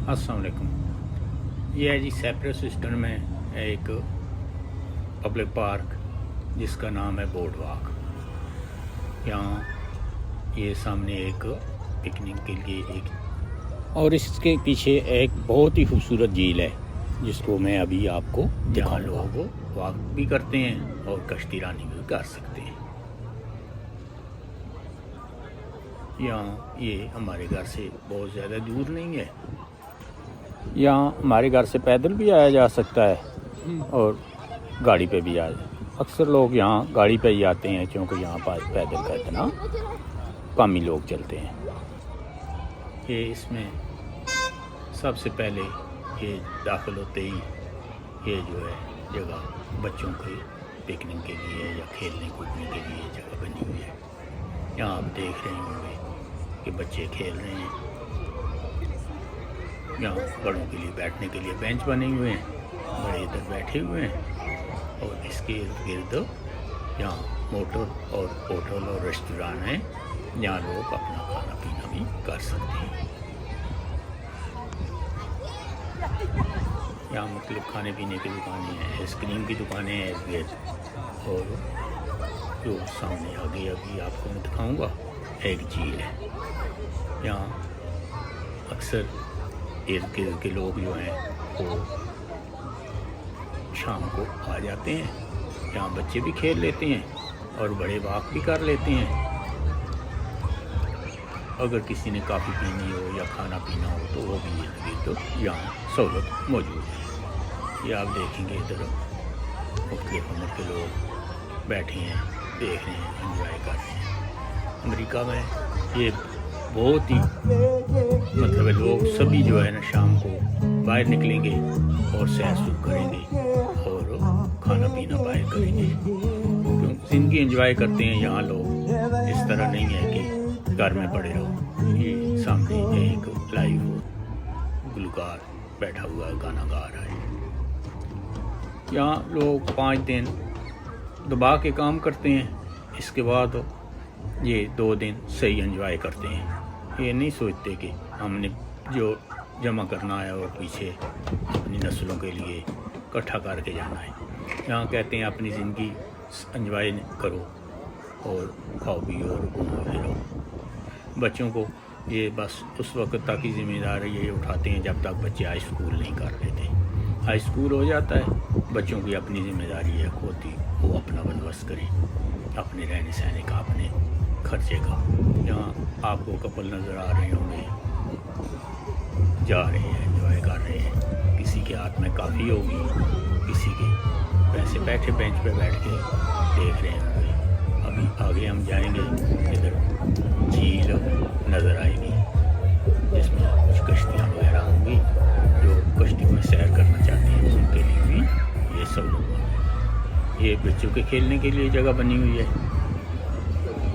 अस्सलाम वालेकुम। ये है जी साइप्रस ईस्टर्न में एक पब्लिक पार्क जिसका नाम है बोर्ड वॉक। यहाँ ये सामने एक पिकनिक के लिए एक और इसके पीछे एक बहुत ही खूबसूरत झील है जिसको मैं अभी आपको जहाँ लोग वॉक भी करते हैं और कश्ती रानी भी कर सकते हैं। यहाँ ये हमारे घर से बहुत ज़्यादा दूर नहीं है। यहाँ हमारे घर से पैदल भी आया जा सकता है और गाड़ी पे भी आया। अक्सर लोग यहाँ गाड़ी पे ही आते हैं क्योंकि यहाँ पर पैदल का इतना कम ही लोग चलते हैं। ये इसमें सबसे पहले ये दाखिल होते ही ये जो है जगह बच्चों के पिकनिक के लिए या खेलने कूदने के लिए जगह बनी हुई है। यहाँ आप देख रहे होंगे कि बच्चे खेल रहे हैं। यहाँ बड़ों के लिए बैठने के लिए बेंच बने हुए हैं, बड़े इधर बैठे हुए हैं और इसके इर्द गिर्द यहाँ मोटर और होटल और रेस्टोरेंट हैं जहाँ लोग अपना खाना पीना भी कर सकते हैं। यहाँ मतलब खाने पीने की दुकानें हैं, आइसक्रीम की दुकानें हैं इर्द गिर्द। और जो सामने आगे अभी आपको मैं दिखाऊँगा एक झील है। यहाँ अक्सर इर्द गिर्द के लोग जो हैं वो शाम को आ जाते हैं। यहाँ बच्चे भी खेल लेते हैं और बड़े वॉक भी कर लेते हैं। अगर किसी ने कॉफ़ी पीनी हो या खाना पीना हो तो वो भी इर्द गिर्द यहाँ सहूलत मौजूद है। ये आप देखेंगे इधर मुख्तलिफ उम्र के लोग बैठे हैं, देख रहे हैं, एंजॉय कर रहे हैं। अमेरिका में ये बहुत ही मतलब लोग सभी जो है ना शाम को बाहर निकलेंगे और सैर सूख करेंगे और खाना पीना बाहर करेंगे। ज़िंदगी एंजॉय करते हैं यहाँ लोग। इस तरह नहीं है कि घर में पड़े रहो। ये सामने एक लाइव गुलकार बैठा हुआ है, गाना गा रहा है। यहाँ लोग 5 दिन दबा के काम करते हैं, इसके बाद ये 2 दिन सही एंजॉय करते हैं। ये नहीं सोचते कि हमने जो जमा करना है और पीछे अपनी नस्लों के लिए इकट्ठा करके जाना है। यहाँ कहते हैं अपनी ज़िंदगी एंजॉय करो और खाओ पियो और घूमो फिरो। बच्चों को ये बस उस वक्त तक ही जिम्मेदारी ये उठाते हैं जब तक बच्चे हाई स्कूल नहीं कर लेते। हाई स्कूल हो जाता है, बच्चों की अपनी जिम्मेदारी है खुद ही वो अपना बंदोबस्त करें, अपने रहने सहने का, अपने खर्चे का। यहाँ आपको कपल नज़र आ रहे होंगे, जा रहे हैं, एंजॉय कर रहे हैं। किसी के हाथ में काफ़ी होगी, किसी के वैसे बैठे बेंच पे बैठ के देख रहे होंगे। अभी आगे हम जाएंगे, इधर झील नज़र आएगी जिसमें कुछ कश्तियाँ वगैरह होंगी। जो कश्ती में सैर करना चाहते हैं उनके लिए भी ये सब लोग। ये बच्चों के खेलने के लिए जगह बनी हुई है।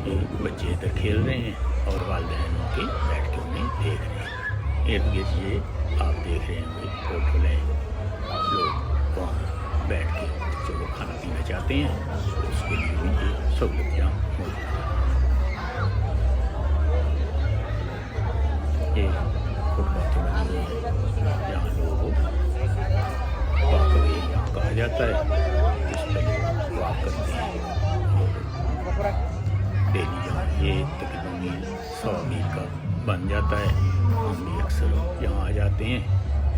ये बच्चे इधर खेल रहे हैं और वालिदैन के बैठ के उन्हें देख रहे हैं। इर्द गिर्द ये आप देख रहे होंगे होटल है, लोग वहाँ बैठ के बच्चों को खाना पीना चाहते हैं तो उसके लिए भी ये सहूलत यहाँ मौजूद है। ये फुटपाथ बनी हुई है जहाँ लोग वॉकवे यहाँ कहा जाता है, जिस पर लोग वॉक करते हैं। डेली यहाँ ये तकरीबन 100 मील का बन जाता है। हम भी अक्सर यहाँ आ जाते हैं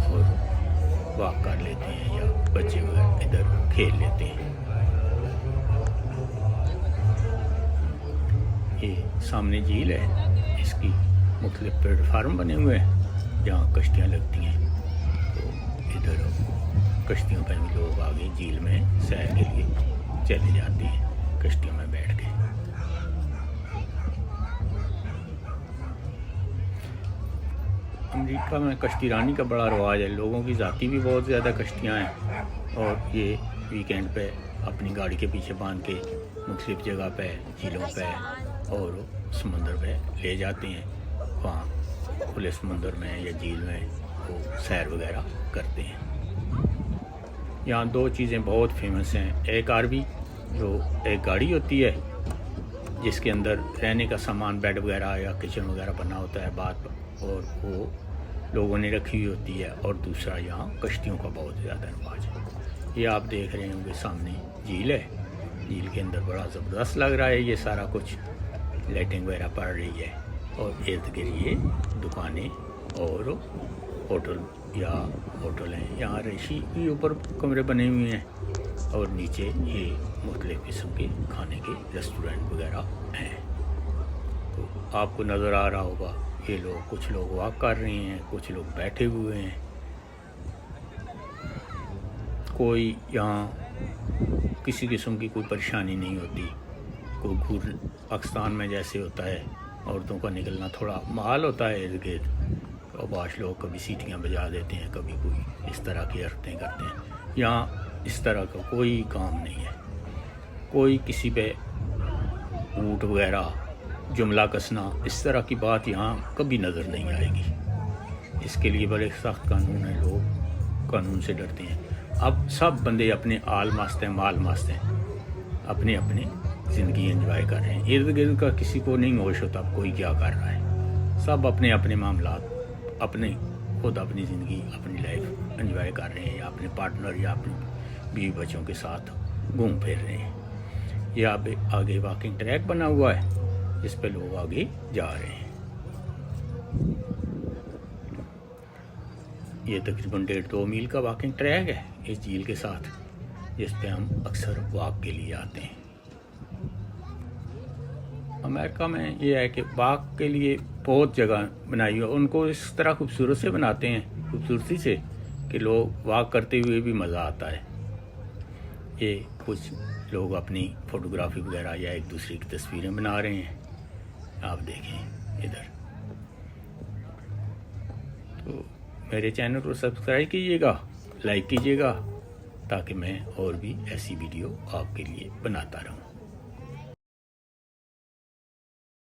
और वॉक कर लेते हैं या बच्चे वगैरह इधर खेल लेते हैं। ये सामने झील है, इसकी मुख्तलिफ प्लेटफार्म बने हुए हैं जहाँ कश्तियाँ लगती हैं। तो इधर कश्तियों पर भी लोग आगे झील में सैर के लिए चले जाते हैं कश्तियों में बैठ के। अमेरिका में कश्ती रानी का बड़ा रवाज है। लोगों की ज़ाती भी बहुत ज़्यादा कश्तियाँ हैं और ये वीकेंड पे अपनी गाड़ी के पीछे बांध के मुख्तलिफ जगह पे, झीलों पे और समुंदर पे ले जाते हैं। वहाँ खुले समुंदर में या झील में वो सैर वगैरह करते हैं। यहाँ 2 चीज़ें बहुत फेमस हैं। एक आरवी जो एक गाड़ी होती है जिसके अंदर रहने का सामान, बेड वगैरह या किचन वगैरह बना होता है बात, और वो لوگوں نے رکھی ہوئی ہوتی ہے، اور دوسرا یہاں کشتیوں کا بہت زیادہ رواج ہے۔ یہ آپ دیکھ رہے ہوں گے سامنے جھیل ہے، جھیل کے اندر بڑا زبردست لگ رہا ہے یہ سارا کچھ، لائٹنگ وغیرہ پڑ رہی ہے، اور ارد گرد یہ دکانیں اور ہوٹل ہیں، یہاں رہائشی کے اوپر کمرے بنے ہوئے ہیں، اور نیچے یہ مختلف قسم کے کھانے کے ریسٹورنٹ وغیرہ ہیں۔ تو آپ کو نظر آ رہا ہوگا یہ لوگ، کچھ لوگ واک کر رہے ہیں، کچھ لوگ بیٹھے ہوئے ہیں، کوئی یہاں کسی قسم کی کوئی پریشانی نہیں ہوتی۔ کوئی پاکستان میں جیسے ہوتا ہے عورتوں کا نکلنا تھوڑا محال ہوتا ہے ارد گرد، اور بعض لوگ کبھی سیٹیاں بجا دیتے ہیں، کبھی کوئی اس طرح کی حرکتیں کرتے ہیں، یہاں اس طرح کا کوئی کام نہیں ہے۔ کوئی کسی پہ اونٹ وغیرہ جملہ کسنا اس طرح کی بات یہاں کبھی نظر نہیں آئے گی۔ اس کے لیے بڑے سخت قانون ہیں، لوگ قانون سے ڈرتے ہیں۔ اب سب بندے اپنے آل مست ہیں، مال مست ہیں، اپنے اپنے زندگی انجوائے کر رہے ہیں، ارد گرد کا کسی کو نہیں ہوش ہوتا کوئی کیا کر رہا ہے، سب اپنے اپنے معاملات، خود اپنی زندگی، اپنی لائف انجوائے کر رہے ہیں، یا اپنے پارٹنر یا اپنی بیوی بچوں کے ساتھ گھوم پھر رہے ہیں۔ یہ آگے واکنگ ٹریک بنا ہوا ہے، جس پہ لوگ آگے جا رہے ہیں۔ یہ تقریباً 1.5-2 میل کا واکنگ ٹریک ہے اس جھیل کے ساتھ، جس پہ ہم اکثر واک کے لیے آتے ہیں۔ امریکہ میں یہ ہے کہ واک کے لیے بہت جگہ بنائی ہوئی ہے، ان کو اس طرح خوبصورت سے بناتے ہیں، خوبصورتی سے، کہ لوگ واک کرتے ہوئے بھی مزہ آتا ہے۔ یہ کچھ لوگ اپنی فوٹوگرافی وغیرہ یا ایک دوسرے کی تصویریں بنا رہے ہیں، آپ دیکھیں ادھر۔ تو میرے چینل کو سبسکرائب کیجیے گا، لائک کیجیے گا، تاکہ میں اور بھی ایسی ویڈیو آپ کے لیے بناتا رہوں۔